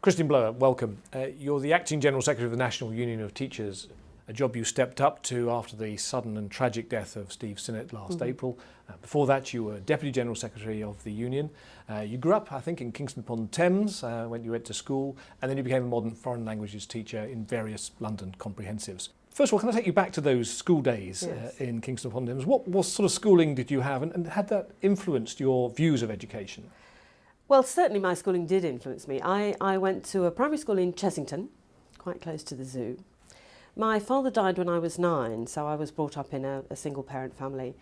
Christian Blower, welcome. You're the Acting General Secretary of the National Union of Teachers, a job you stepped up to after the sudden and tragic death of Steve Sinnott last April. Before that, you were Deputy General Secretary of the Union. You grew up, I think, in Kingston upon Thames when you went to school, and then you became a modern foreign languages teacher in various London comprehensives. First of all, can I take you back to those school days in Kingston upon Thames? What sort of schooling did you have, and had that influenced your views of education? Well, certainly my schooling did influence me. I went to a primary school in Chessington, quite close to the zoo. My father died when I was 9, so I was brought up in a single-parent family.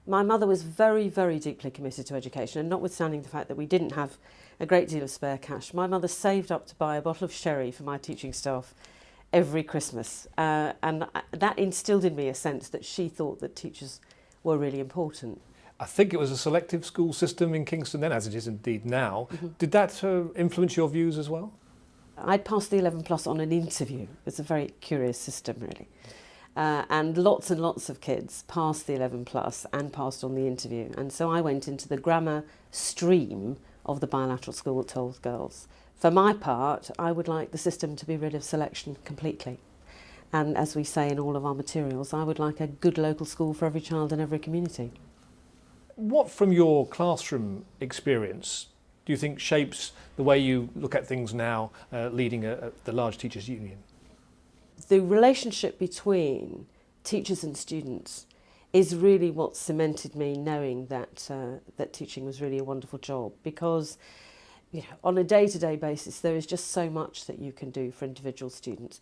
My mother was very, very deeply committed to education, and notwithstanding the fact that we didn't have a great deal of spare cash, my mother saved up to buy a bottle of sherry for my teaching staff every Christmas. And that instilled in me a sense that she thought that teachers were really important. I think it was a selective school system in Kingston then, as it is indeed now. Did that influence your views as well? I'd passed the 11 plus on an interview. It's a very curious system, really. And lots of kids passed the 11 plus and passed on the interview. And so I went into the grammar stream of the bilateral school at 12 girls. For my part, I would like the system to be rid of selection completely. And as we say in all of our materials, I would like a good local school for every child in every community. What, from your classroom experience, do you think shapes the way you look at things now, leading the large teachers' union? The relationship between teachers and students is really what cemented me knowing that that teaching was really a wonderful job, because on a day-to-day basis there is just so much that you can do for individual students.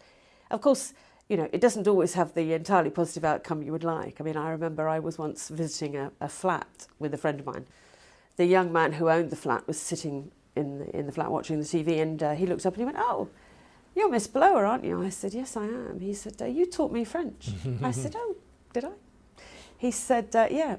Of course, it doesn't always have the entirely positive outcome you would like. I mean, I remember I was once visiting a flat with a friend of mine. The young man who owned the flat was sitting in the flat watching the TV, and he looked up and he went, "Oh, you're Miss Blower, aren't you?" I said, "Yes, I am." He said, "You taught me French." I said, "Oh, did I?" He said, "Yeah."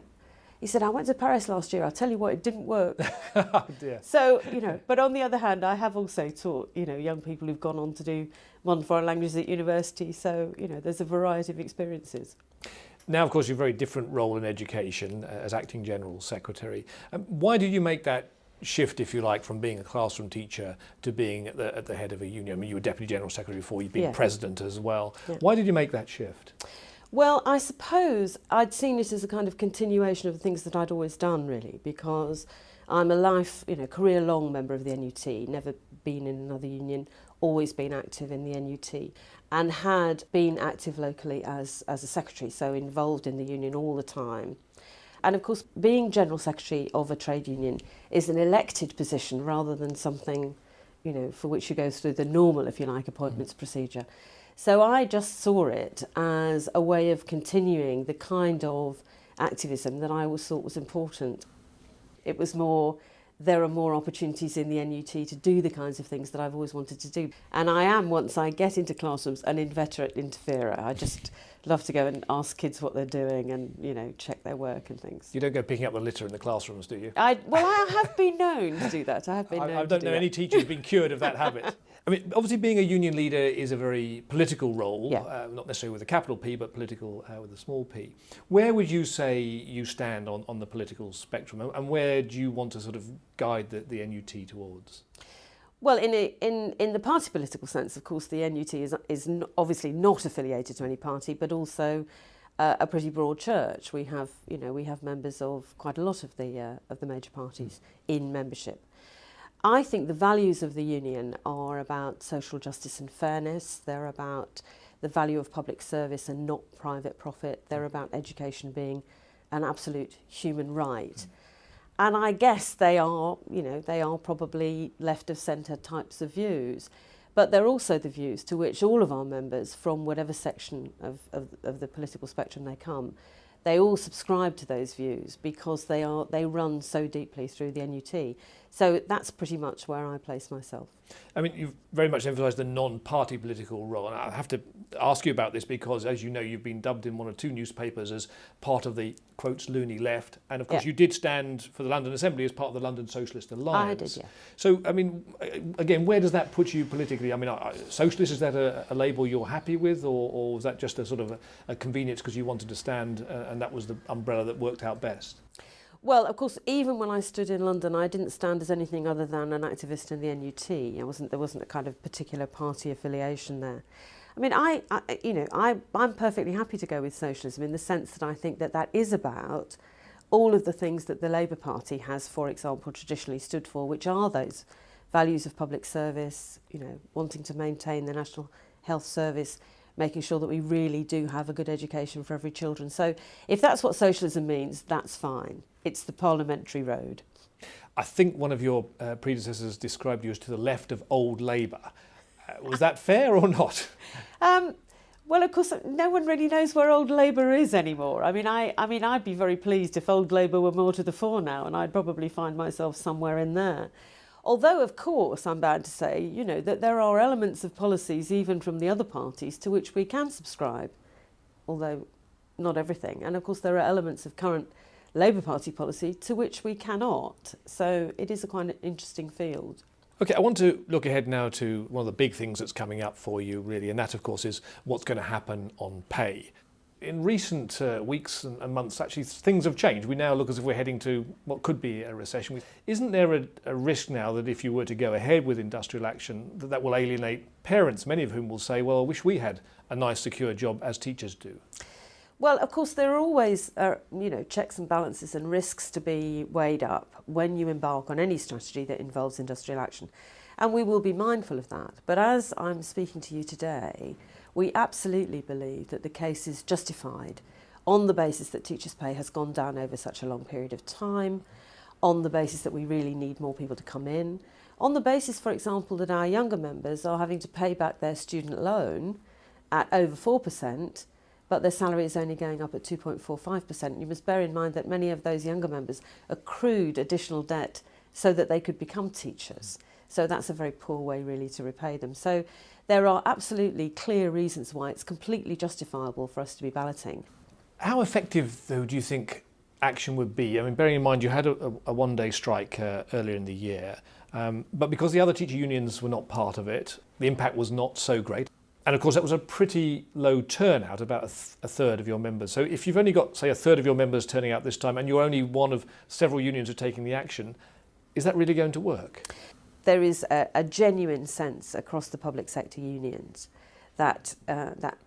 He said, "I went to Paris last year. I'll tell you what, it didn't work." Oh dear. So, but on the other hand, I have also taught, young people who've gone on to do modern foreign languages at university. So, there's a variety of experiences. Now, of course, you're a very different role in education as Acting General Secretary. Why did you make that shift, if you like, from being a classroom teacher to being at the head of a union? I mean, you were Deputy General Secretary before, you've been President as well. Yeah. Why did you make that shift? Well, I suppose I'd seen it as a kind of continuation of the things that I'd always done, really, because I'm a career-long member of the NUT, never been in another union, always been active in the NUT, and had been active locally as a secretary, so involved in the union all the time. And of course, being General Secretary of a trade union is an elected position rather than something, for which you go through the normal, if you like, appointments procedure. So I just saw it as a way of continuing the kind of activism that I always thought was important. It was more, there are more opportunities in the NUT to do the kinds of things that I've always wanted to do. And I am, once I get into classrooms, an inveterate interferer. I just love to go and ask kids what they're doing and, check their work and things. You don't go picking up the litter in the classrooms, do you? I have been known to do that. I don't know any teacher who's been cured of that habit. I mean, obviously being a union leader is a very political role, not necessarily with a capital P, but political with a small p. Where would you say you stand on the political spectrum, and where do you want to sort of guide the NUT towards? Well, in the party political sense, of course, the NUT is obviously not affiliated to any party, but also a pretty broad church. We have members of quite a lot of the major parties in membership. I think the values of the union are about social justice and fairness. They're about the value of public service and not private profit. They're about education being an absolute human right. And I guess they are probably left of centre types of views. But they're also the views to which all of our members, from whatever section of the political spectrum they come, they all subscribe to those views because they run so deeply through the NUT. So that's pretty much where I place myself. I mean, you've very much emphasised the non-party political role, and I have to ask you about this because, as you know, you've been dubbed in one or two newspapers as part of the, quotes, loony left, and of course you did stand for the London Assembly as part of the London Socialist Alliance. I did, yeah. So, I mean, again, where does that put you politically? I mean, socialist, is that a label you're happy with, or was that just a sort of a convenience because you wanted to stand and that was the umbrella that worked out best? Well, of course, even when I stood in London, I didn't stand as anything other than an activist in the NUT. There wasn't a kind of particular party affiliation there. I mean, I'm perfectly happy to go with socialism in the sense that I think that that is about all of the things that the Labour Party has, for example, traditionally stood for, which are those values of public service, wanting to maintain the National Health Service, making sure that we really do have a good education for every children. So if that's what socialism means, that's fine. It's the parliamentary road. I think one of your predecessors described you as to the left of old Labour. Was that fair or not? Well, of course, no one really knows where old Labour is anymore. I mean, I'd be very pleased if old Labour were more to the fore now, and I'd probably find myself somewhere in there. Although, of course, I'm bound to say, that there are elements of policies, even from the other parties, to which we can subscribe, although not everything. And, of course, there are elements of current Labour Party policy to which we cannot. So it is a quite an interesting field. OK, I want to look ahead now to one of the big things that's coming up for you, really, and that, of course, is what's going to happen on pay. In recent weeks and months, actually, things have changed. We now look as if we're heading to what could be a recession. Isn't there a risk now that if you were to go ahead with industrial action, that will alienate parents, many of whom will say, well, I wish we had a nice, secure job as teachers do? Well, of course, there are always, checks and balances and risks to be weighed up when you embark on any strategy that involves industrial action. And we will be mindful of that. But as I'm speaking to you today, we absolutely believe that the case is justified on the basis that teachers' pay has gone down over such a long period of time, on the basis that we really need more people to come in, on the basis, for example, that our younger members are having to pay back their student loan at over 4%, but their salary is only going up at 2.45%. You must bear in mind that many of those younger members accrued additional debt so that they could become teachers. So that's a very poor way, really, to repay them. So there are absolutely clear reasons why it's completely justifiable for us to be balloting. How effective, though, do you think action would be? I mean, bearing in mind you had a one-day strike earlier in the year, but because the other teacher unions were not part of it, the impact was not so great. And of course, that was a pretty low turnout, about a third of your members. So if you've only got, say, a third of your members turning out this time, and you're only one of several unions who are taking the action, is that really going to work? There is a genuine sense across the public sector unions that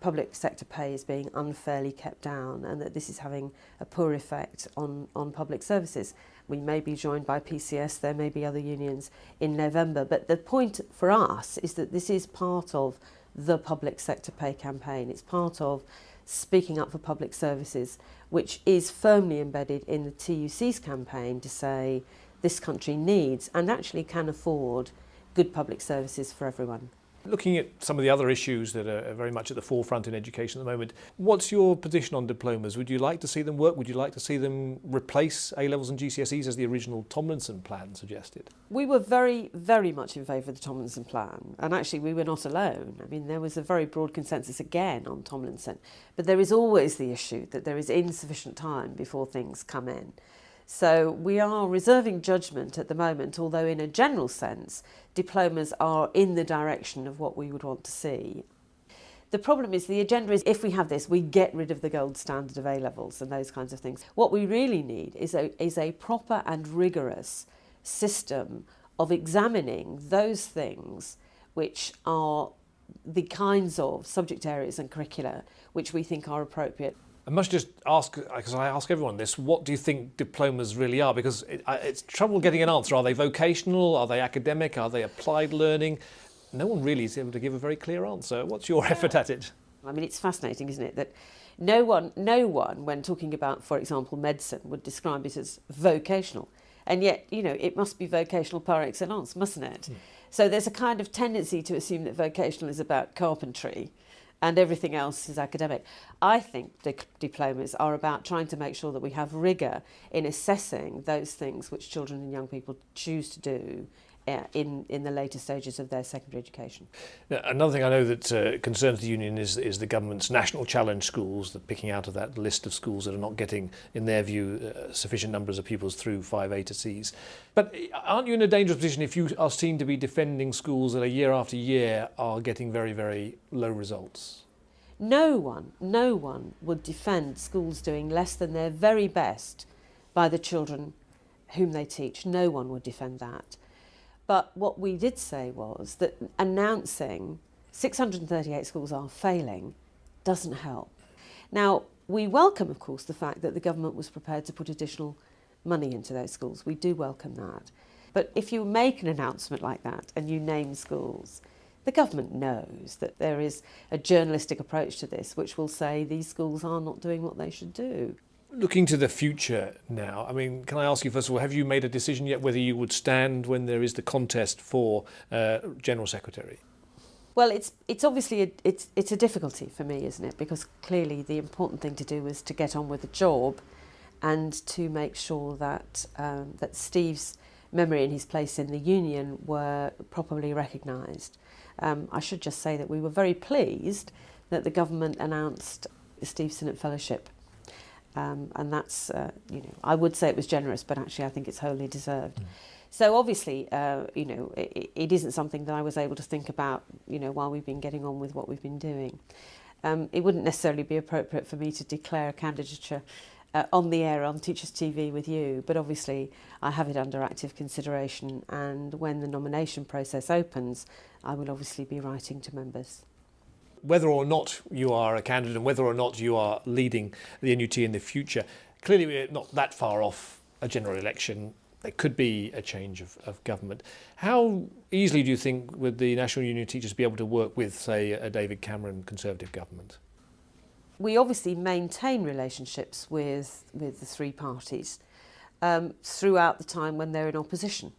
public sector pay is being unfairly kept down and that this is having a poor effect on public services. We may be joined by PCS, there may be other unions in November, but the point for us is that this is part of the public sector pay campaign. It's part of speaking up for public services, which is firmly embedded in the TUC's campaign to say this country needs and actually can afford good public services for everyone. Looking at some of the other issues that are very much at the forefront in education at the moment, what's your position on diplomas? Would you like to see them work? Would you like to see them replace A-levels and GCSEs as the original Tomlinson plan suggested? We were very, very much in favour of the Tomlinson plan, and actually we were not alone. I mean, there was a very broad consensus again on Tomlinson, but there is always the issue that there is insufficient time before things come in. So we are reserving judgment at the moment, although in a general sense, diplomas are in the direction of what we would want to see. The problem is the agenda is if we have this, we get rid of the gold standard of A-levels and those kinds of things. What we really need is a proper and rigorous system of examining those things which are the kinds of subject areas and curricula which we think are appropriate. I must just ask, because I ask everyone this, what do you think diplomas really are? Because it's trouble getting an answer. Are they vocational? Are they academic? Are they applied learning? No one really is able to give a very clear answer. What's your effort at it? I mean, it's fascinating, isn't it, that no one, when talking about, for example, medicine, would describe it as vocational. And yet, it must be vocational par excellence, mustn't it? So there's a kind of tendency to assume that vocational is about carpentry and everything else is academic. I think the diplomas are about trying to make sure that we have rigour in assessing those things which children and young people choose to do in the later stages of their secondary education. Now, another thing I know that concerns the union is the government's national challenge schools, the picking out of that list of schools that are not getting, in their view, sufficient numbers of pupils through 5A to Cs. But aren't you in a dangerous position if you are seen to be defending schools that year after year are getting very, very low results? No one would defend schools doing less than their very best by the children whom they teach. No one would defend that. But what we did say was that announcing 638 schools are failing doesn't help. Now, we welcome, of course, the fact that the government was prepared to put additional money into those schools. We do welcome that. But if you make an announcement like that and you name schools, the government knows that there is a journalistic approach to this which will say these schools are not doing what they should do. Looking to the future now, I mean, can I ask you first of all, have you made a decision yet whether you would stand when there is the contest for General Secretary? Well, it's obviously it's a difficulty for me, isn't it? Because clearly the important thing to do is to get on with the job and to make sure that that Steve's memory and his place in the union were properly recognised. I should just say that we were very pleased that the government announced the Steve Sinnott Fellowship. And that's, I would say it was generous, but actually I think it's wholly deserved. So obviously, it isn't something that I was able to think about, while we've been getting on with what we've been doing. It wouldn't necessarily be appropriate for me to declare a candidature on the air on Teachers TV with you, but obviously I have it under active consideration, and when the nomination process opens, I will obviously be writing to members. Whether or not you are a candidate and whether or not you are leading the NUT in the future, clearly we're not that far off a general election. There could be a change of government. How easily do you think would the National Union of Teachers be able to work with, say, a David Cameron Conservative government? We obviously maintain relationships with the three parties throughout the time when they're in opposition.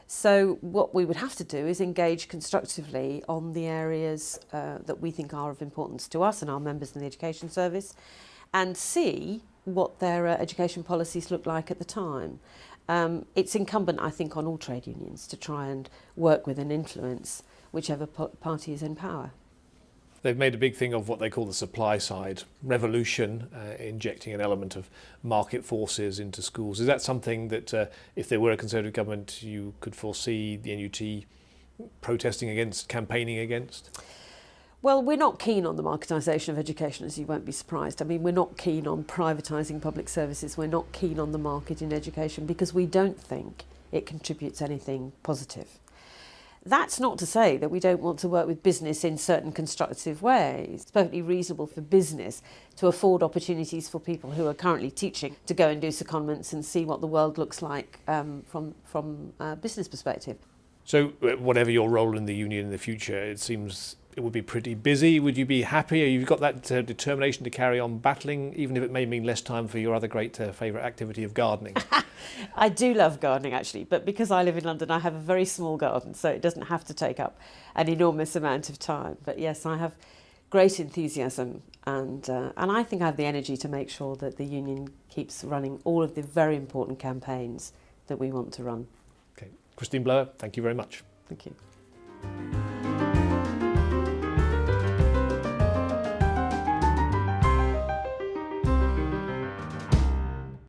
So what we would have to do is engage constructively on the areas that we think are of importance to us and our members in the Education Service, and see what their education policies look like at the time. It's incumbent, I think, on all trade unions to try and work with and influence whichever party is in power. They've made a big thing of what they call the supply side revolution, injecting an element of market forces into schools. Is that something that, if there were a Conservative government, you could foresee the NUT protesting against, campaigning against? Well, we're not keen on the marketisation of education, as you won't be surprised. I mean, we're not keen on privatising public services. We're not keen on the market in education because we don't think it contributes anything positive. That's not to say that we don't want to work with business in certain constructive ways. It's perfectly reasonable for business to afford opportunities for people who are currently teaching to go and do secondments and see what the world looks like from a business perspective. So whatever your role in the union in the future, it seems it would be pretty busy. Would you be happy? You've got that determination to carry on battling, even if it may mean less time for your other great favourite activity of gardening? I do love gardening, actually, but because I live in London, I have a very small garden, so it doesn't have to take up an enormous amount of time. But yes, I have great enthusiasm, and I think I have the energy to make sure that the union keeps running all of the very important campaigns that we want to run. Okay, Christine Blower, thank you very much. Thank you.